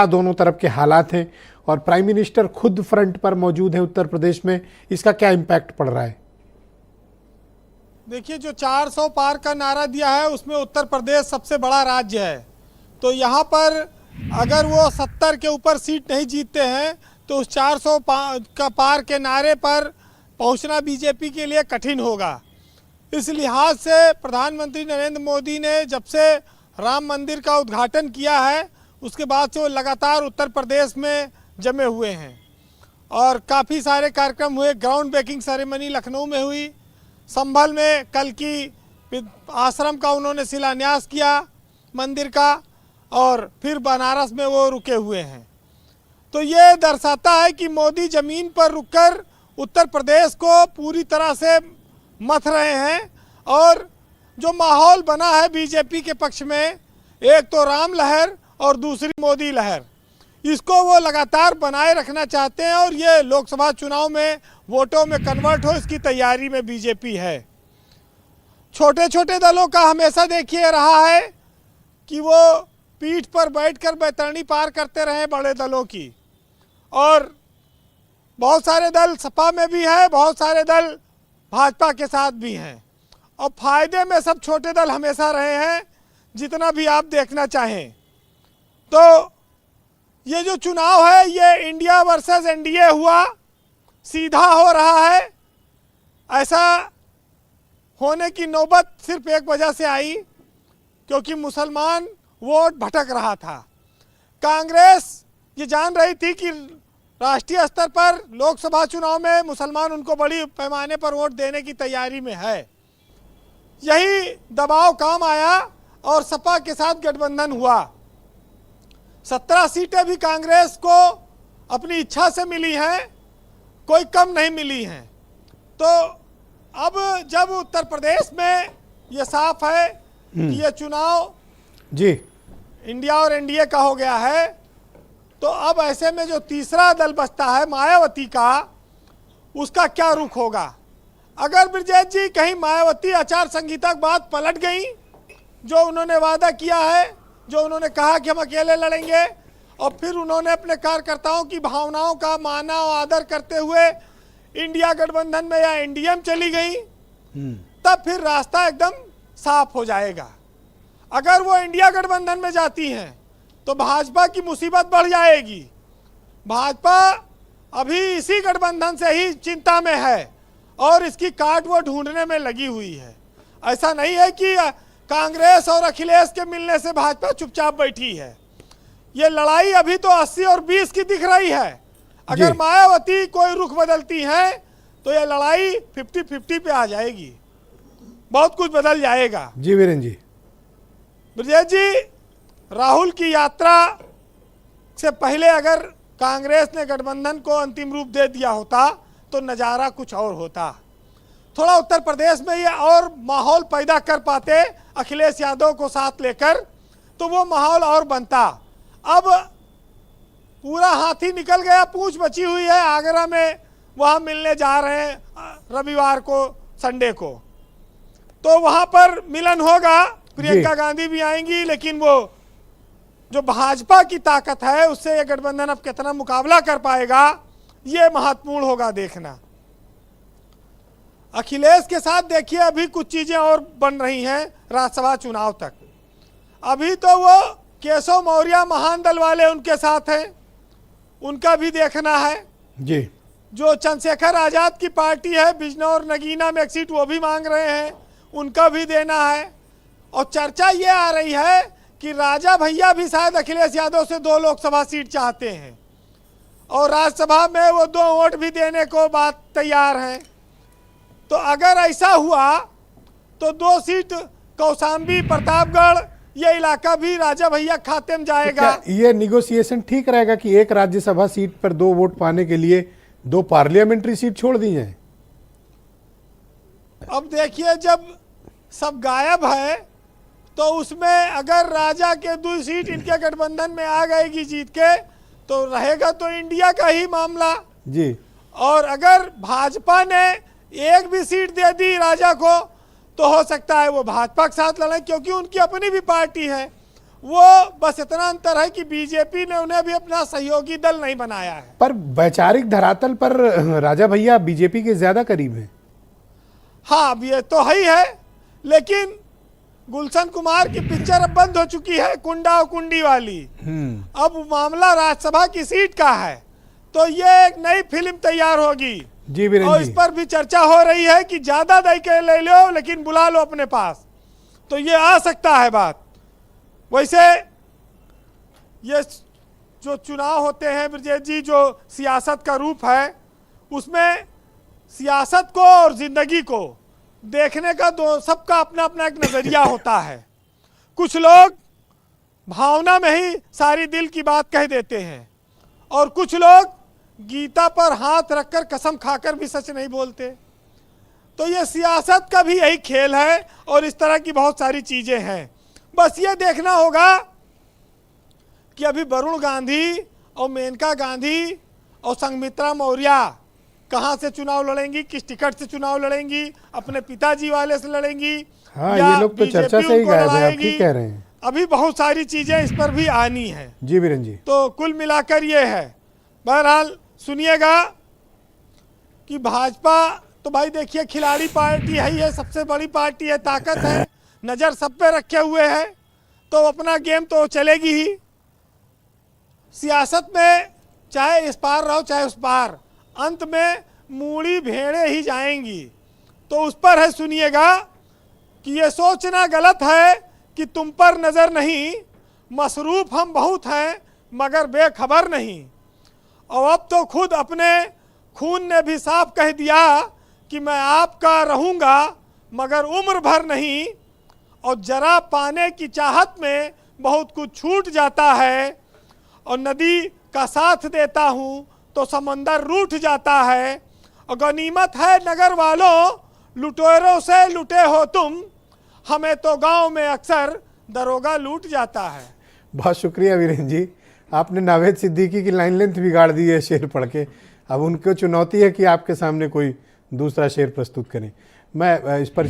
दोनों तरफ के हालात हैं और प्राइम मिनिस्टर खुद फ्रंट पर मौजूद है उत्तर प्रदेश में, इसका क्या इम्पैक्ट पड़ रहा है? देखिए, जो 400 पार का नारा दिया है उसमें उत्तर प्रदेश सबसे बड़ा राज्य है। तो यहाँ पर अगर वो 70 के ऊपर सीट नहीं जीतते हैं तो उस 400 का पार के नारे पर पहुँचना बीजेपी के लिए कठिन होगा। इस लिहाज से प्रधानमंत्री नरेंद्र मोदी ने जब से राम मंदिर का उद्घाटन किया है उसके बाद से वो लगातार उत्तर प्रदेश में जमे हुए हैं और काफ़ी सारे कार्यक्रम हुए। ग्राउंड ब्रेकिंग सेरेमनी लखनऊ में हुई, संभल में कल की आश्रम का उन्होंने शिलान्यास किया मंदिर का, और फिर बनारस में वो रुके हुए हैं। तो ये दर्शाता है कि मोदी ज़मीन पर रुककर उत्तर प्रदेश को पूरी तरह से मथ रहे हैं। और जो माहौल बना है बीजेपी के पक्ष में, एक तो राम लहर और दूसरी मोदी लहर, इसको वो लगातार बनाए रखना चाहते हैं और ये लोकसभा चुनाव में वोटों में कन्वर्ट हो, इसकी तैयारी में बीजेपी है। छोटे छोटे दलों का हमेशा देखिए रहा है कि वो पीठ पर बैठकर बैतरणी पार करते रहे बड़े दलों की, और बहुत सारे दल सपा में भी है, बहुत सारे दल भाजपा के साथ भी हैं, और फायदे में सब छोटे दल हमेशा रहे हैं जितना भी आप देखना चाहें। तो ये जो चुनाव है ये इंडिया वर्सेस एनडीए हुआ, सीधा हो रहा है। ऐसा होने की नौबत सिर्फ एक वजह से आई, क्योंकि मुसलमान वोट भटक रहा था। कांग्रेस ये जान रही थी कि राष्ट्रीय स्तर पर लोकसभा चुनाव में मुसलमान उनको बड़ी पैमाने पर वोट देने की तैयारी में है। यही दबाव काम आया और सपा के साथ गठबंधन हुआ। 17 सीटें भी कांग्रेस को अपनी इच्छा से मिली हैं, कोई कम नहीं मिली हैं। तो अब जब उत्तर प्रदेश में ये साफ है कि ये चुनाव जी इंडिया और एनडीए का हो गया है, तो अब ऐसे में जो तीसरा दल बचता है मायावती का, उसका क्या रुख होगा? अगर ब्रजेश जी कहीं मायावती आचार संहिता के बाद पलट गई, जो उन्होंने वादा किया है, जो उन्होंने कहा कि हम अकेले लड़ेंगे, और फिर उन्होंने अपने कार्यकर्ताओं की भावनाओं का माना और आदर करते हुए इंडिया गठबंधन में या एनडीए में चली गई, तब फिर रास्ता एकदम साफ हो जाएगा। अगर वो इंडिया गठबंधन में जाती हैं तो भाजपा की मुसीबत बढ़ जाएगी। भाजपा अभी इसी गठबंधन से ही चिंता में है और इसकी काट वो ढूंढने में लगी हुई है। ऐसा नहीं है कि कांग्रेस और अखिलेश के मिलने से भाजपा चुपचाप बैठी है। ये लड़ाई अभी तो 80 और 20 की दिख रही है। अगर मायावती कोई रुख बदलती हैं तो ये लड़ाई 50-50 पे आ जाएगी, बहुत कुछ बदल जाएगा। जी वीरेंद्र जी। ब्रजेश जी, राहुल की यात्रा से पहले अगर कांग्रेस ने गठबंधन को अंतिम रूप दे दिया होता तो नज़ारा कुछ और होता। थोड़ा उत्तर प्रदेश में ये और माहौल पैदा कर पाते अखिलेश यादव को साथ लेकर, तो वो माहौल और बनता। अब पूरा हाथी निकल गया, पूंछ बची हुई है। आगरा में वहाँ मिलने जा रहे हैं रविवार को, संडे को, तो वहाँ पर मिलन होगा। प्रियंका गांधी भी आएंगी, लेकिन वो जो भाजपा की ताकत है उससे ये गठबंधन अब कितना मुकाबला कर पाएगा, ये महत्वपूर्ण होगा देखना। अखिलेश के साथ देखिए अभी कुछ चीजें और बन रही हैं राज्यसभा चुनाव तक। अभी तो वो केशव मौर्य महान दल वाले उनके साथ हैं, उनका भी देखना है जी। जो चंद्रशेखर आजाद की पार्टी है, बिजनौर नगीना में एक सीट वो भी मांग रहे हैं, उनका भी देना है। और चर्चा ये आ रही है कि राजा भैया भी शायद अखिलेश यादव से 2 लोकसभा सीट चाहते हैं और राज्यसभा में वो 2 वोट भी देने को बात तैयार हैं। तो अगर ऐसा हुआ तो 2 सीट कौशाम्बी, प्रतापगढ़, ये इलाका भी राजा भैया खाते में जाएगा। तो ये निगोशिएशन ठीक रहेगा कि एक राज्यसभा सीट पर 2 वोट पाने के लिए 2 पार्लियामेंट्री सीट छोड़ दी जाए? अब देखिए, जब सब गायब है तो उसमें अगर राजा के 2 सीट इनके गठबंधन में आ गएगी जीत के, तो रहेगा तो इंडिया का ही मामला जी। और अगर भाजपा ने एक भी सीट दे दी राजा को तो हो सकता है वो भाजपा के साथ लड़े, क्योंकि उनकी अपनी भी पार्टी है। वो बस इतना अंतर है कि बीजेपी ने उन्हें भी अपना सहयोगी दल नहीं बनाया है। पर वैचारिक धरातल पर राजा भैया बीजेपी के ज्यादा करीब हैं। हाँ, अब ये तो ही है, लेकिन गुलशन कुमार की पिक्चर अब बंद हो चुकी है, कुंडा और कुंडी वाली। अब मामला राज्यसभा की सीट का है, तो ये एक नई फिल्म तैयार होगी जी वीरेंद्र और इस जी। पर भी चर्चा हो रही है कि ज्यादा दई के ले लो लेकिन बुला लो अपने पास, तो ये आ सकता है बात। वैसे ये जो चुनाव होते हैं ब्रजेश जी, जो सियासत का रूप है, उसमें सियासत को और जिंदगी को देखने का सबका अपना अपना एक नजरिया होता है। कुछ लोग भावना में ही सारी दिल की बात कह देते हैं और कुछ लोग गीता पर हाथ रखकर कसम खाकर भी सच नहीं बोलते। तो ये सियासत का भी यही खेल है और इस तरह की बहुत सारी चीजें हैं। बस ये देखना होगा कि अभी वरुण गांधी और मेनका गांधी और संघमित्रा मौर्य कहाँ से चुनाव लड़ेंगी, किस टिकट से चुनाव लड़ेंगी, अपने पिताजी वाले से लड़ेंगी, हाँ, या ये लोग तो चर्चा से ही उनको गायब है, आप लड़ाएगी। ठीक कह रहे हैं। अभी बहुत सारी चीजें इस पर भी आनी है। जी वीरेंद्र जी। तो कुल मिलाकर ये है। बहरहाल सुनिएगा कि भाजपा तो भाई देखिए खिलाड़ी पार्टी है, ये सबसे बड़ी पार्टी है, ताकत है, नजर सब पे रखे हुए है, तो अपना गेम तो चलेगी ही। सियासत में चाहे इस पार रहो चाहे उस पार, अंत में मूड़ी भेड़े ही जाएंगी। तो उस पर है, सुनिएगा कि ये सोचना गलत है कि तुम पर नजर नहीं, मसरूफ हम बहुत हैं मगर बेखबर नहीं। और अब तो खुद अपने खून ने भी साफ कह दिया कि मैं आपका रहूंगा मगर उम्र भर नहीं। और जरा पाने की चाहत में बहुत कुछ छूट जाता है, और नदी का साथ देता हूँ तो समंदर रूठ जाता है। और गनीमत है नगर वालों, लुटेरों से लुटे हो तुम, हमें तो गांव में अक्सर दरोगा लूट जाता है। बहुत शुक्रिया वीरेंद्र जी, आपने नावेद सिद्दीकी की लाइन लेंथ बिगाड़ दी है शेर पढ़ के। अब उनको चुनौती है कि आपके सामने कोई दूसरा शेर प्रस्तुत करें। मैं इस पर